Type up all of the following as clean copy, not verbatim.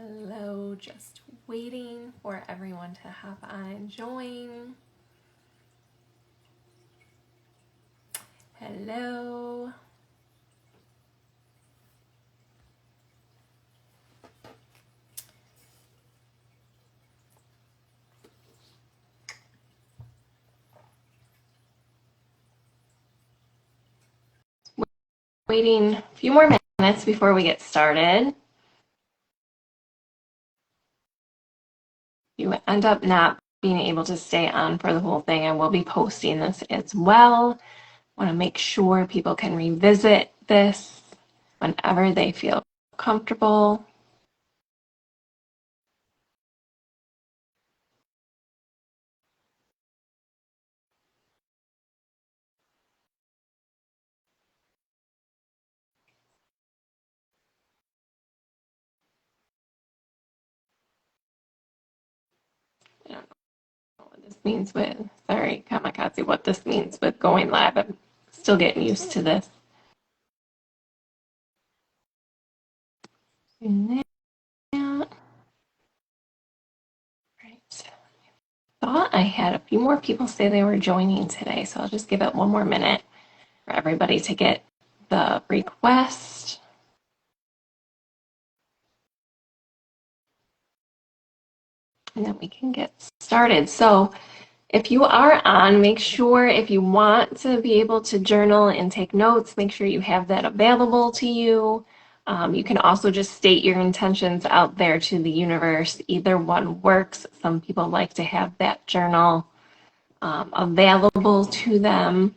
Hello, just waiting for everyone to hop on and join. Hello. Waiting a few more minutes before we get started. If you end up not being able to stay on for the whole thing, I will be posting this as well. I want to make sure people can revisit this whenever they feel comfortable. I don't know what this means with, sorry, Kamikaze, what this means with going live. I'm still getting used to this. Thought I had a few more people say they were joining today, so I'll just give it one more minute for everybody to get the request. And then we can get started. So if you are on, make sure if you want to be able to journal and take notes, make sure you have that available to you. You can also just state your intentions out there to the universe. Either one works. Some people like to have that journal available to them.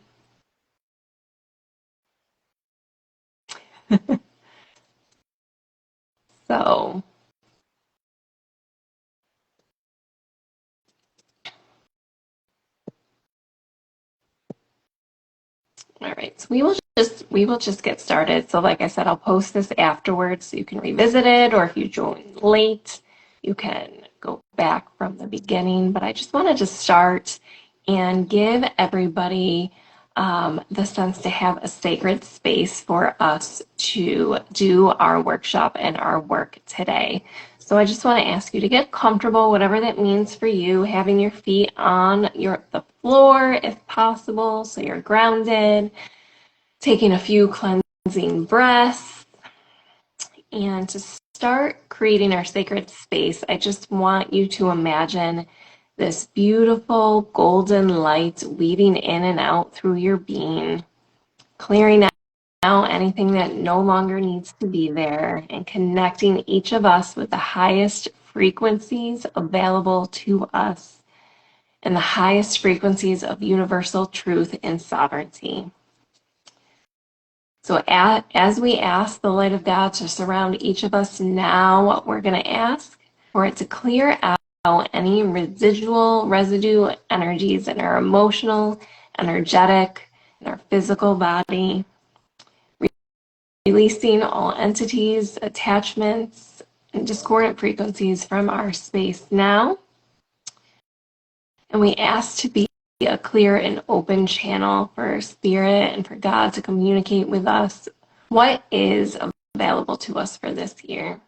So all right, so we will just get started. So like I said, I'll post this afterwards so you can revisit it, or if you join late, you can go back from the beginning. But I just wanted to start and give everybody the sense to have a sacred space for us to do our workshop and our work today. So I just want to ask you to get comfortable, whatever that means for you, having your feet on the floor if possible, so you're grounded, taking a few cleansing breaths. And to start creating our sacred space, I just want you to imagine this beautiful golden light weaving in and out through your being, clearing out anything that no longer needs to be there, and connecting each of us with the highest frequencies available to us and the highest frequencies of universal truth and sovereignty. So as we ask the light of God to surround each of us now, we're going to ask for it to clear out any residue energies in our emotional, energetic, and our physical body, releasing all entities, attachments, and discordant frequencies from our space now. And we ask to be a clear and open channel for Spirit and for God to communicate with us what is available to us for this year.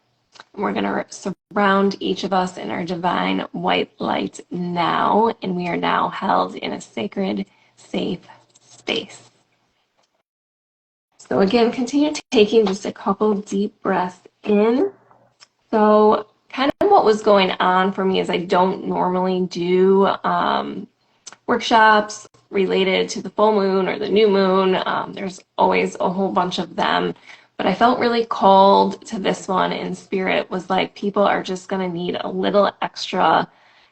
And we're going to surround each of us in our divine white light now, and we are now held in a sacred, safe space. So again, continue taking just a couple deep breaths in. So kind of what was going on for me is I don't normally do workshops related to the full moon or the new moon. There's always a whole bunch of them, but I felt really called to this one, and Spirit was like, people are just going to need a little extra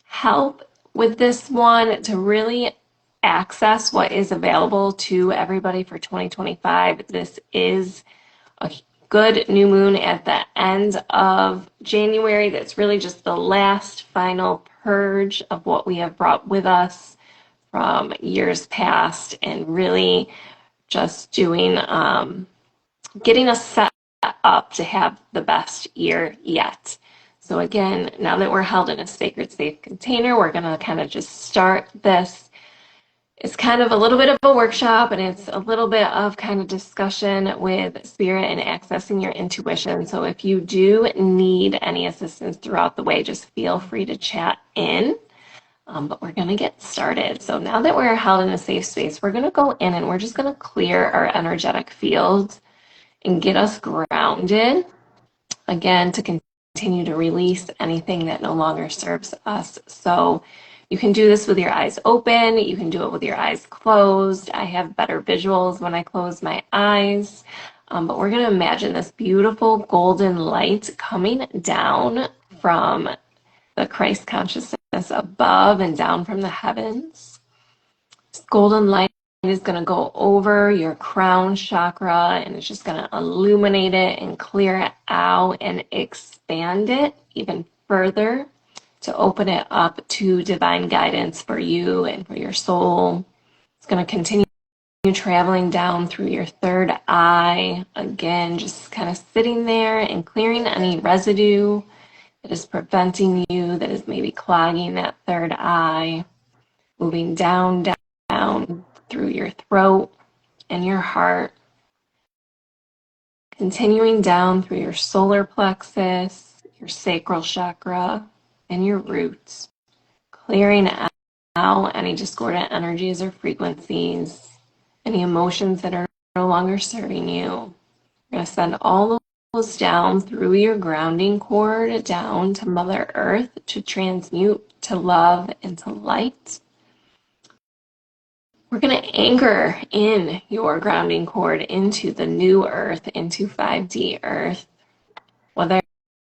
help with this one to really access what is available to everybody for 2025. This is a good new moon at the end of January. That's really just the last final purge of what we have brought with us from years past, and really just doing, getting us set up to have the best year yet. So again, now that we're held in a sacred, safe container, we're going to kind of just start this It's kind of a little bit of a workshop, and it's a little bit of kind of discussion with spirit and accessing your intuition. So if you do need any assistance throughout the way, just feel free to chat in. But we're going to get started. So now that we're held in a safe space, we're going to go in and we're just going to clear our energetic field and get us grounded. Again, to continue to release anything that no longer serves us. So you can do this with your eyes open. You can do it with your eyes closed. I have better visuals when I close my eyes. But we're going to imagine this beautiful golden light coming down from the Christ consciousness above and down from the heavens. This golden light is going to go over your crown chakra, and it's just going to illuminate it and clear it out and expand it even further to open it up to divine guidance for you and for your soul. It's going to continue traveling down through your third eye. Again, just kind of sitting there and clearing any residue that is preventing you, that is maybe clogging that third eye. Moving down through your throat and your heart. Continuing down through your solar plexus, your sacral chakra, and your roots. Clearing out any discordant energies or frequencies, any emotions that are no longer serving you. You're going to send all of those down through your grounding cord, down to Mother Earth to transmute to love and to light. We're going to anchor in your grounding cord into the new earth, into 5D earth. Whether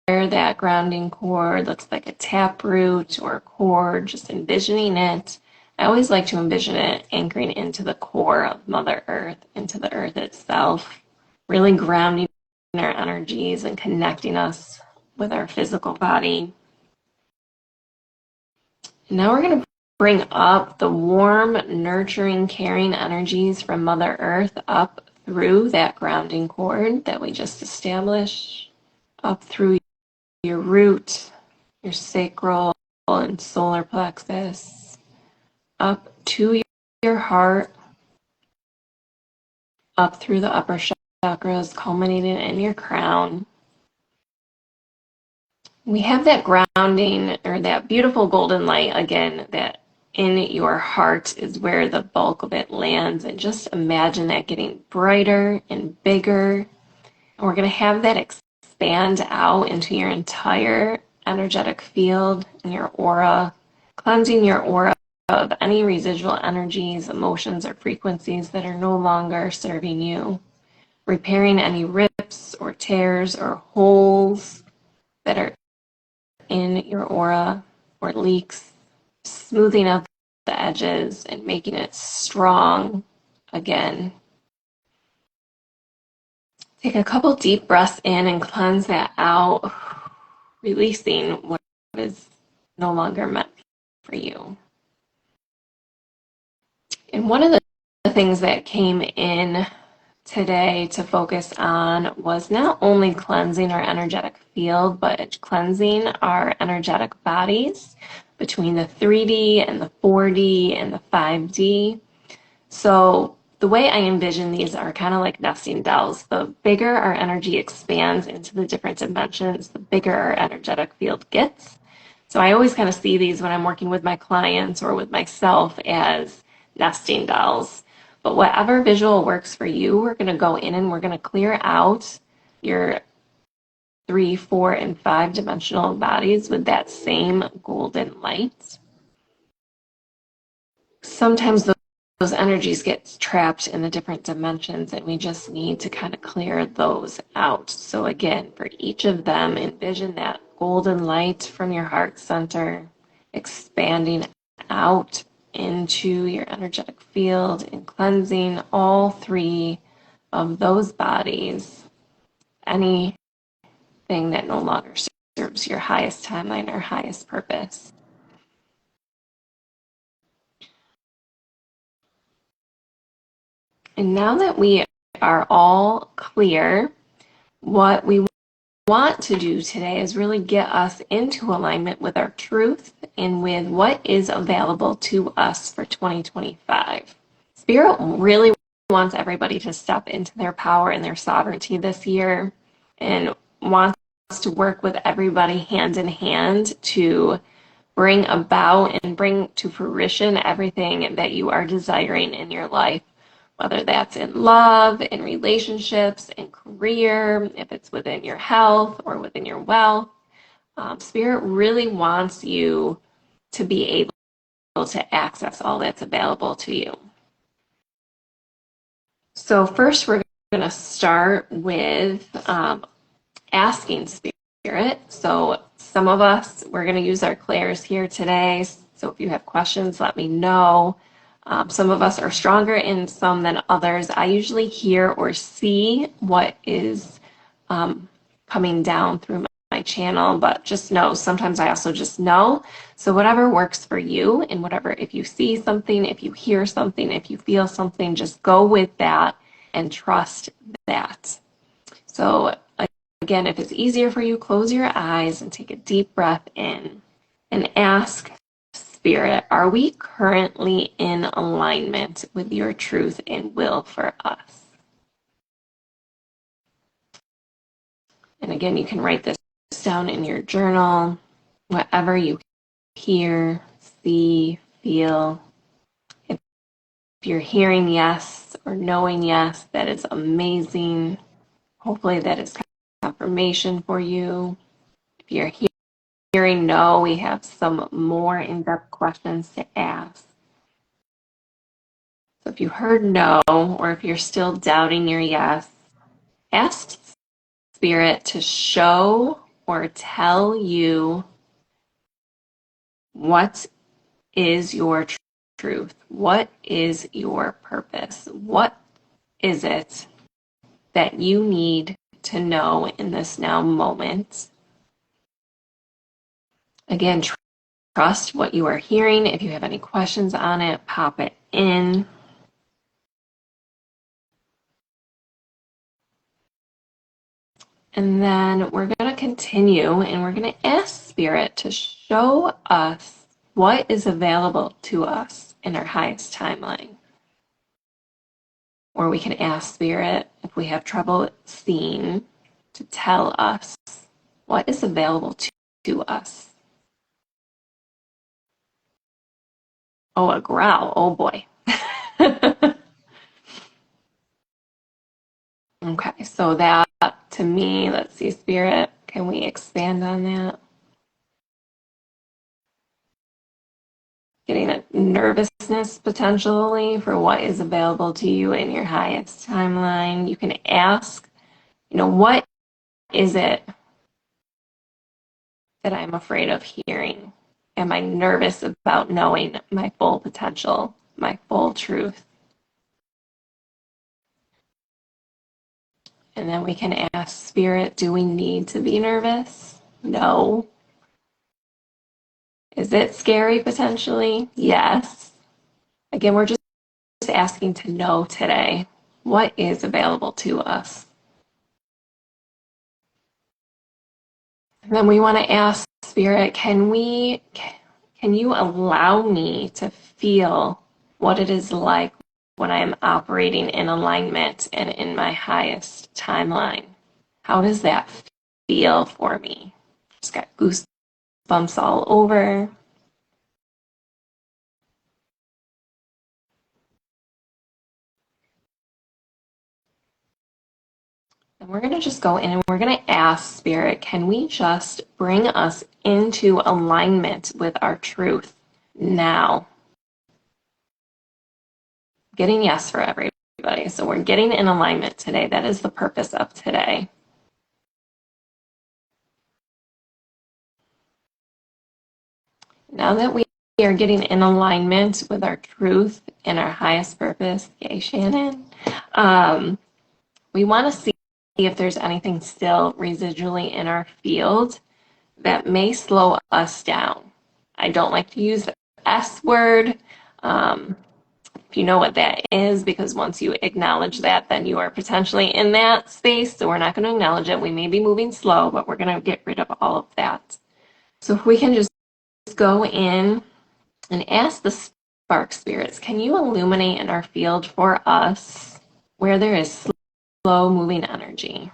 that grounding cord looks like a taproot or a cord, just envisioning it. I always like to envision it anchoring into the core of Mother Earth, into the earth itself, really grounding our energies and connecting us with our physical body. And now we're going to bring up the warm, nurturing, caring energies from Mother Earth up through that grounding cord that we just established, up through your root, your sacral and solar plexus, up to your heart, up through the upper chakras, culminating in your crown. We have that grounding, or that beautiful golden light, again, that in your heart is where the bulk of it lands. And just imagine that getting brighter and bigger. And we're going to have that expand out into your entire energetic field and your aura, cleansing your aura of any residual energies, emotions, or frequencies that are no longer serving you, repairing any rips or tears or holes that are in your aura or leaks, smoothing out the edges and making it strong again. Take a couple deep breaths in and cleanse that out, releasing what is no longer meant for you. And one of the things that came in today to focus on was not only cleansing our energetic field, but cleansing our energetic bodies between the 3D and the 4D and the 5D. So the way I envision these are kind of like nesting dolls. The bigger our energy expands into the different dimensions, the bigger our energetic field gets. So I always kind of see these when I'm working with my clients or with myself as nesting dolls. But whatever visual works for you, we're going to go in and we're going to clear out your 3, 4, and 5 dimensional bodies with that same golden light. Sometimes those energies get trapped in the different dimensions, and we just need to kind of clear those out. So again, for each of them, envision that golden light from your heart center expanding out into your energetic field and cleansing all 3 of those bodies. Anything that no longer serves your highest timeline or highest purpose. And now that we are all clear, what we want to do today is really get us into alignment with our truth and with what is available to us for 2025. Spirit really wants everybody to step into their power and their sovereignty this year, and wants to work with everybody hand in hand to bring about and bring to fruition everything that you are desiring in your life, whether that's in love, in relationships, in career, if it's within your health or within your wealth. Spirit really wants you to be able to access all that's available to you. So first, we're going to start with asking Spirit. So some of us, we're going to use our clairs here today. So if you have questions, let me know. Some of us are stronger in some than others. I usually hear or see what is coming down through my channel, but just know, sometimes I also just know. So whatever works for you, and whatever, if you see something, if you hear something, if you feel something, just go with that and trust that. So again, if it's easier for you, close your eyes and take a deep breath in and ask Spirit, are we currently in alignment with your truth and will for us? And again, you can write this down in your journal, whatever you hear, see, feel. If you're hearing yes or knowing yes, that is amazing. Hopefully that is confirmation for you. If you're hearing no, we have some more in-depth questions to ask. So if you heard no, or if you're still doubting your yes, ask Spirit to show or tell you what is your truth. What is your purpose? What is it that you need to know in this now moment? Again, trust what you are hearing. If you have any questions on it, pop it in. And then we're going to continue, and we're going to ask Spirit to show us what is available to us in our highest timeline. Or we can ask Spirit, if we have trouble seeing, to tell us what is available to us. Oh, a growl. Oh boy. Okay, so that to me, let's see, Spirit, can we expand on that? Getting a nervousness potentially for what is available to you in your highest timeline. You can ask, what is it that I'm afraid of hearing? Am I nervous about knowing my full potential, my full truth? And then we can ask Spirit, do we need to be nervous? No. Is it scary potentially? Yes. Again, we're just asking to know today what is available to us. And then we want to ask Spirit, can you allow me to feel what it is like when I am operating in alignment and in my highest timeline? How does that feel for me? Just got goosebumps all over. And we're going to just go in and we're going to ask Spirit, can we just bring us into alignment with our truth now? Getting yes for everybody. So we're getting in alignment today. That is the purpose of today. Now that we are getting in alignment with our truth and our highest purpose, yay, Shannon, we want to see if there's anything still residually in our field that may slow us down. I don't like to use the S word, if you know what that is, because once you acknowledge that, then you are potentially in that space. So we're not going to acknowledge it. We may be moving slow, but we're going to get rid of all of that. So if we can just go in and ask the spark spirits, can you illuminate in our field for us where there is slow moving energy?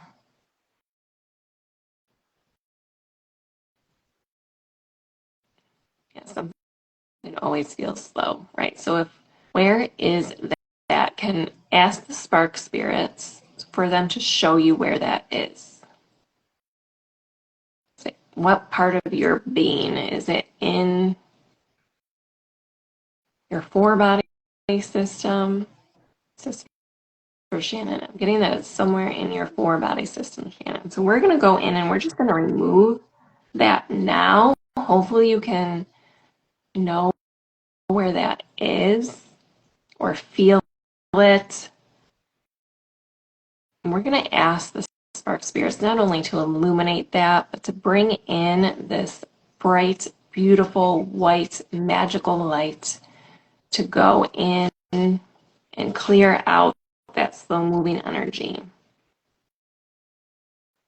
Yeah, something always feels slow, right? So if where is that, can ask the spark spirits for them to show you where that is. What part of your being is it in your four body system? This is for Shannon. I'm getting that it's somewhere in your four body system, Shannon. So we're going to go in and we're just going to remove that now. Hopefully you can know where that is or feel it. And we're going to ask the spark spirits not only to illuminate that, but to bring in this bright, beautiful, white, magical light to go in and clear out that slow moving energy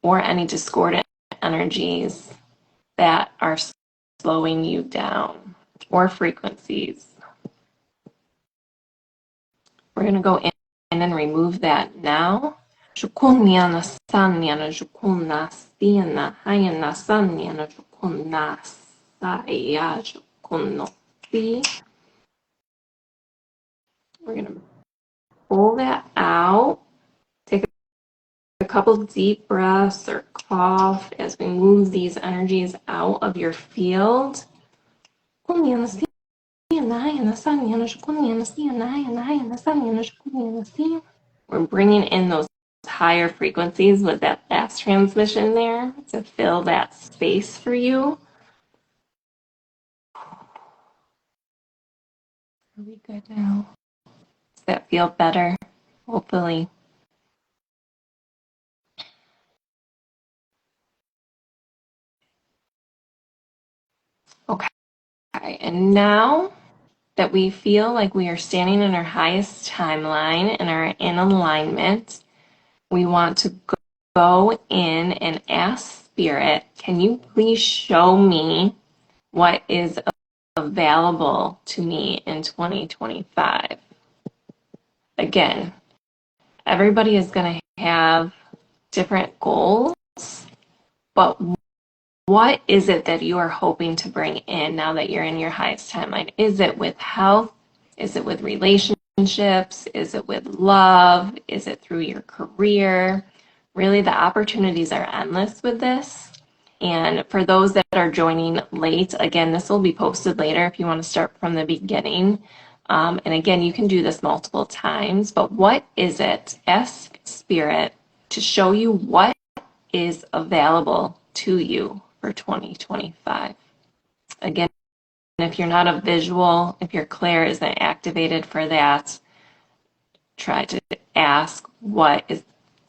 or any discordant energies that are slowing you down or frequencies. We're going to go in and remove that now. We're going to pull that out. Take a couple deep breaths or cough as we move these energies out of your field. We're bringing in those higher frequencies with that last transmission there to fill that space for you. Are we good now? Does that feel better? Hopefully. Okay, and now that we feel like we are standing in our highest timeline and are in alignment, we want to go in and ask Spirit, can you please show me what is available to me in 2025? Again, everybody is going to have different goals, but what is it that you are hoping to bring in now that you're in your highest timeline? Is it with health? Is it with relationships? Is it with love? Is it through your career? Really, the opportunities are endless with this. And for those that are joining late, again, this will be posted later if you want to start from the beginning. And again, you can do this multiple times, but what is it? Ask Spirit to show you what is available to you for 2025. Again, if you're not a visual, if your clair isn't activated for that, try to ask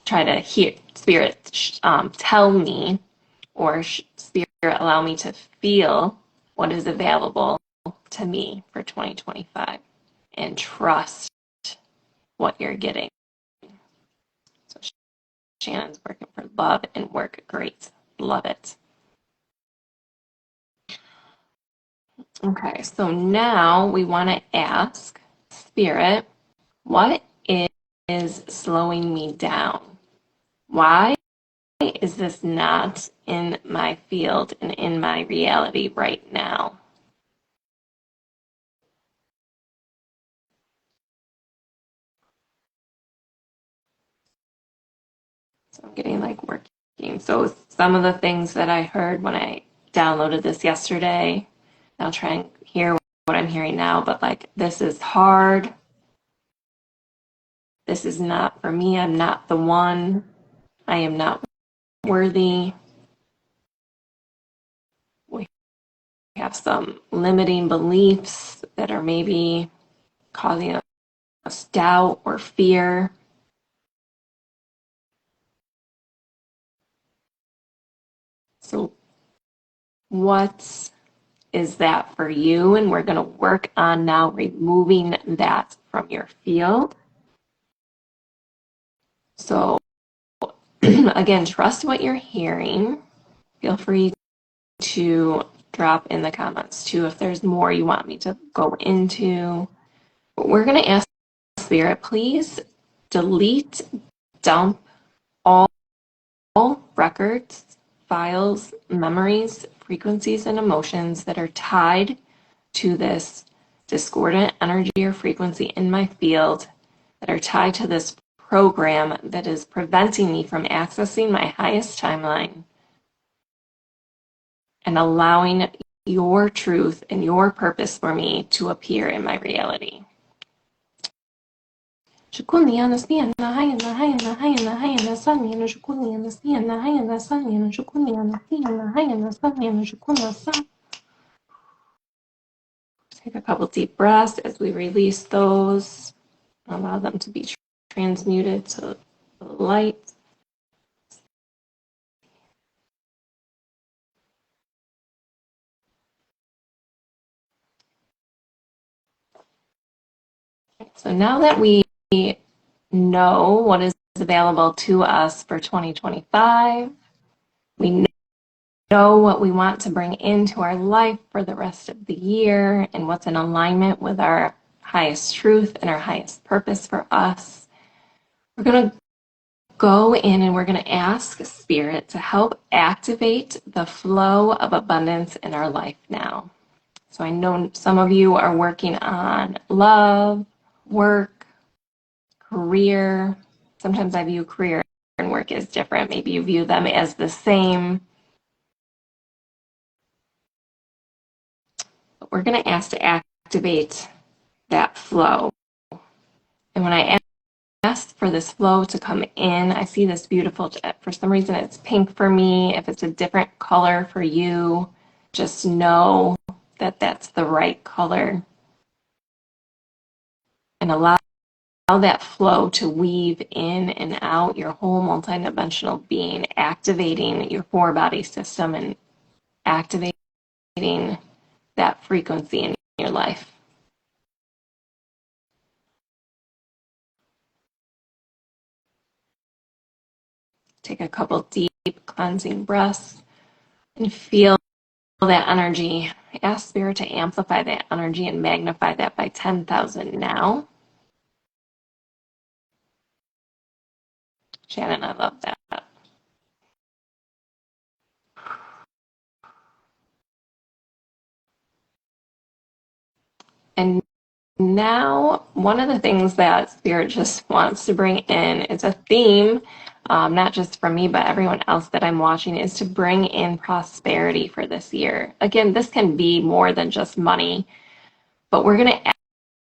try to hear Spirit tell me, or Spirit allow me to feel what is available to me for 2025 and trust what you're getting. So Shannon's working for love and work. Great. Love it. Okay, so now we want to ask Spirit, what is slowing me down? Why is this not in my field and in my reality right now? So I'm getting like working. So some of the things that I heard when I downloaded this yesterday, I'll try and hear what I'm hearing now, but like, this is hard. This is not for me. I'm not the one. I am not worthy. We have some limiting beliefs that are maybe causing us doubt or fear. So what's is that for you? And we're going to work on now removing that from your field. So again, trust what you're hearing. Feel free to drop in the comments too if there's more you want me to go into. But we're going to ask Spirit, please delete, dump all records, files, memories, frequencies, and emotions that are tied to this discordant energy or frequency in my field, that are tied to this program that is preventing me from accessing my highest timeline and allowing your truth and your purpose for me to appear in my reality. شكوني أنا سنين هاي أنا سني أنا شكوني أنا سنين هاي أنا سني أنا شكوني أنا سنين هاي أنا سني أنا شكوني سني. Take a couple deep breaths as we release those. Allow them to be transmuted to light. So now that we know what is available to us for 2025, we know what we want to bring into our life for the rest of the year and what's in alignment with our highest truth and our highest purpose for us. We're going to go in and we're going to ask Spirit to help activate the flow of abundance in our life now. So I know some of you are working on love, work, career. Sometimes I view career and work as different. Maybe you view them as the same. But we're going to ask to activate that flow. And when I ask for this flow to come in, I see this beautiful, for some reason it's pink for me. If it's a different color for you, just know that that's the right color. And allow that flow to weave in and out your whole multidimensional being, activating your four body system and activating that frequency in your life. Take a couple deep cleansing breaths and feel that energy. Ask Spirit to amplify that energy and magnify that by 10,000 now. Shannon, I love that. And now, one of the things that Spirit just wants to bring in is a theme, not just for me, but everyone else that I'm watching, is to bring in prosperity for this year. Again, this can be more than just money, but we're going to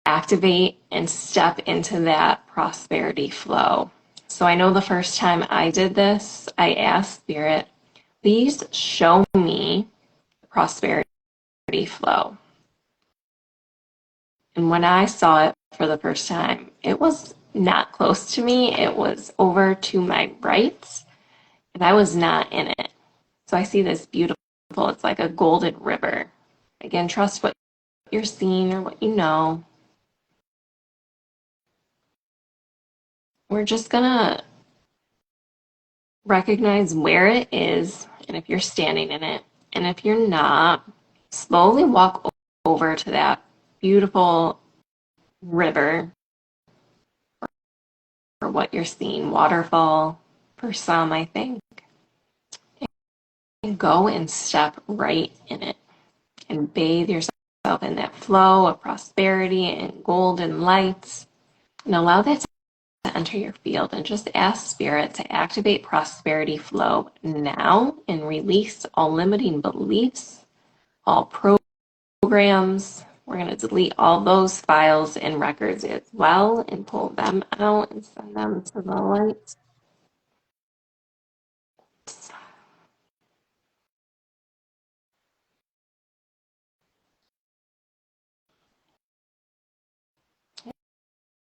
activate and step into that prosperity flow. So I know the first time I did this, I asked Spirit, please show me the prosperity flow. And when I saw it for the first time, it was not close to me. It was over to my right, and I was not in it. So I see this beautiful, it's like a golden river. Again, trust what you're seeing or what you know. We're just gonna recognize where it is, and if you're standing in it, and if you're not, slowly walk over to that beautiful river, or what you're seeing, waterfall for some, I think, and go and step right in it and bathe yourself in that flow of prosperity and golden lights, and allow that to enter your field. And just ask Spirit to activate prosperity flow now and release all limiting beliefs, all programs. We're going to delete all those files and records as well and pull them out and send them to the light.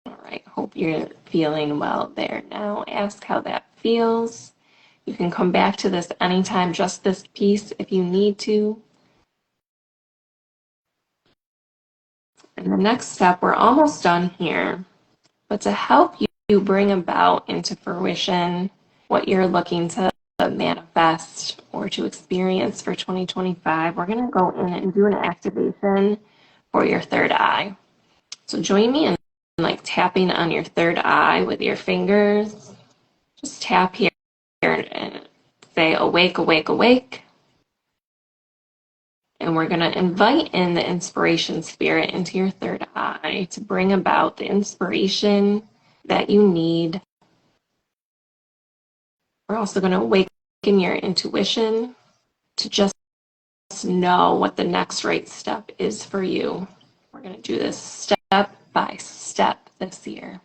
All right, hope you're feeling well there now. Ask how that feels. You can come back to this anytime, just this piece if you need to. And the next step, we're almost done here, but to help you bring about into fruition what you're looking to manifest or to experience for 2025, we're going to go in and do an activation for your third eye. So join me in like tapping on your third eye with your fingers. Just tap here and say awake, awake, awake. And we're going to invite in the inspiration spirit into your third eye to bring about the inspiration that you need. We're also going to awaken your intuition to just know what the next right step is for you. We're going to do this step by step this year.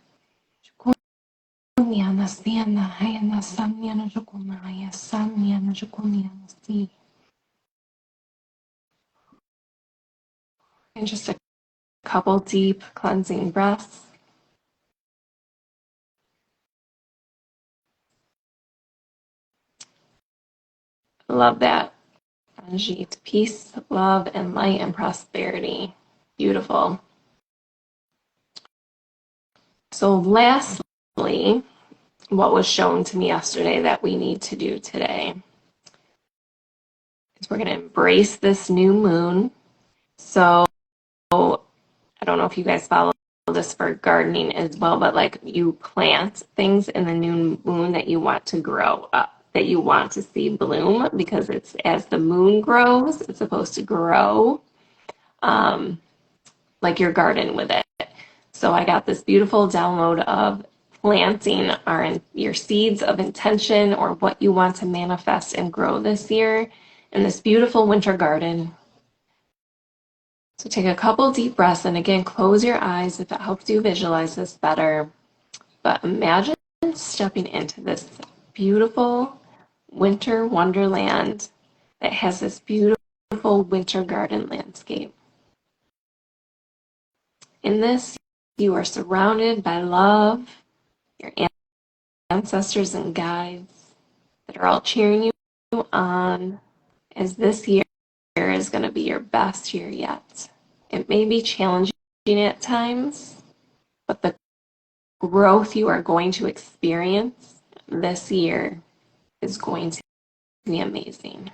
And just a couple deep cleansing breaths. Love that. Anjit, peace, love, and light and prosperity. Beautiful. So lastly, what was shown to me yesterday that we need to do today is we're going to embrace this new moon. So I don't know if you guys follow this for gardening as well, but like you plant things in the new moon that you want to grow up, that you want to see bloom, because it's as the moon grows, it's supposed to grow like your garden with it. So I got this beautiful download of planting your seeds of intention or what you want to manifest and grow this year in this beautiful winter garden. So take a couple deep breaths, and again, close your eyes if it helps you visualize this better. But imagine stepping into this beautiful winter wonderland that has this beautiful winter garden landscape. In this, you are surrounded by love, your ancestors and guides that are all cheering you on, as this year is going to be your best year yet. It may be challenging at times, but the growth you are going to experience this year is going to be amazing.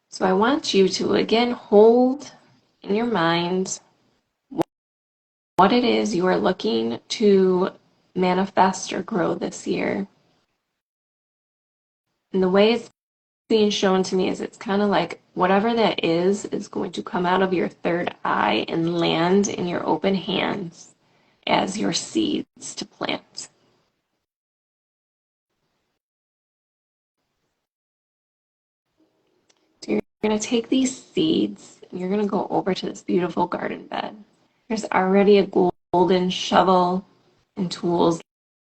So I want you to again hold in your mind what it is you are looking to manifest or grow this year. And the way it's being shown to me is it's kind of like whatever that is going to come out of your third eye and land in your open hands as your seeds to plant. So you're going to take these seeds and you're going to go over to this beautiful garden bed. There's already a golden shovel and tools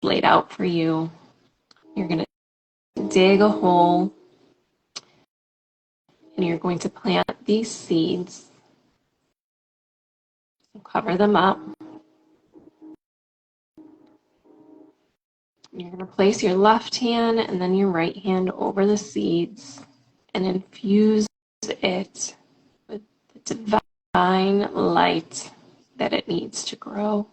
laid out for you. You're going to dig a hole and you're going to plant these seeds. Cover them up. You're going to place your left hand and then your right hand over the seeds and infuse it with the divine light that it needs to grow.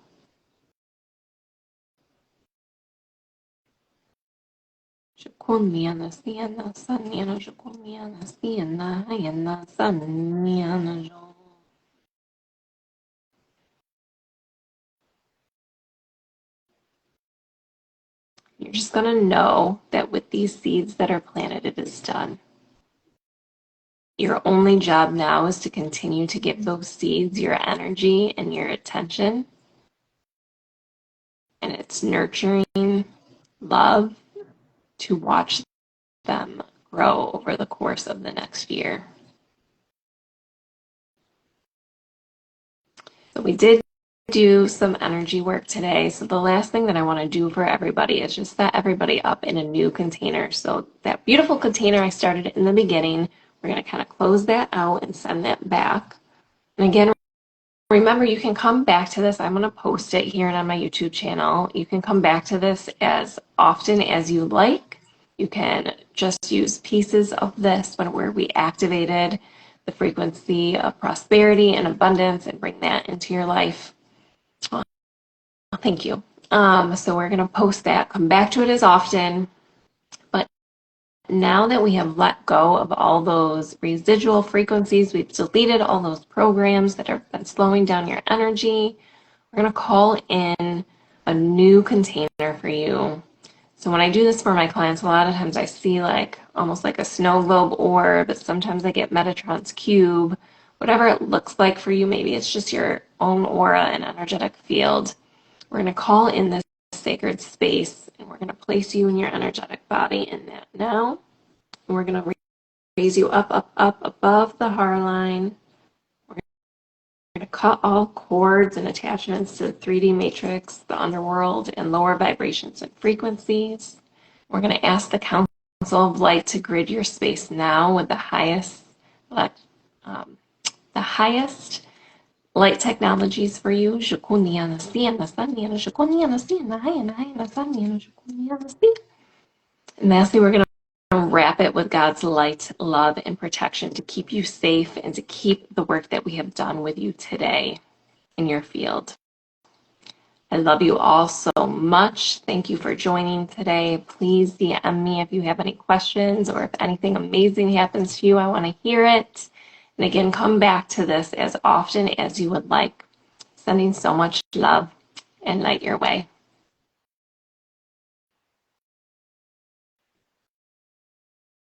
You're just going to know that with these seeds that are planted, it is done. Your only job now is to continue to give those seeds your energy and your attention. And it's nurturing love to watch them grow over the course of the next year. So we did do some energy work today. So the last thing that I want to do for everybody is just set everybody up in a new container. So that beautiful container I started in the beginning, we're going to kind of close that out and send that back. And again, remember, you can come back to this. I'm going to post it here and on my YouTube channel. You can come back to this as often as you like. You can just use pieces of this where we activated the frequency of prosperity and abundance and bring that into your life. Oh, thank you. So we're going to post that, come back to it as often. But now that we have let go of all those residual frequencies, we've deleted all those programs that have been slowing down your energy, we're going to call in a new container for you. So when I do this for my clients, a lot of times I see like almost like a snow globe orb, but sometimes I get Metatron's cube, whatever it looks like for you. Maybe it's just your own aura and energetic field. We're going to call in this sacred space, and we're going to place you in your energetic body in that now. And we're going to raise you up, up, up above the heart line. We're going to cut all cords and attachments to the 3D matrix, the underworld, and lower vibrations and frequencies. We're going to ask the Council of Light to grid your space now with the highest light technologies for you. And lastly, we're going to wrap it with God's light, love, and protection to keep you safe and to keep the work that we have done with you today in your field. I love you all so much. Thank you for joining today. Please DM me if you have any questions or if anything amazing happens to you. I want to hear it. And again, come back to this as often as you would like. Sending so much love and light your way.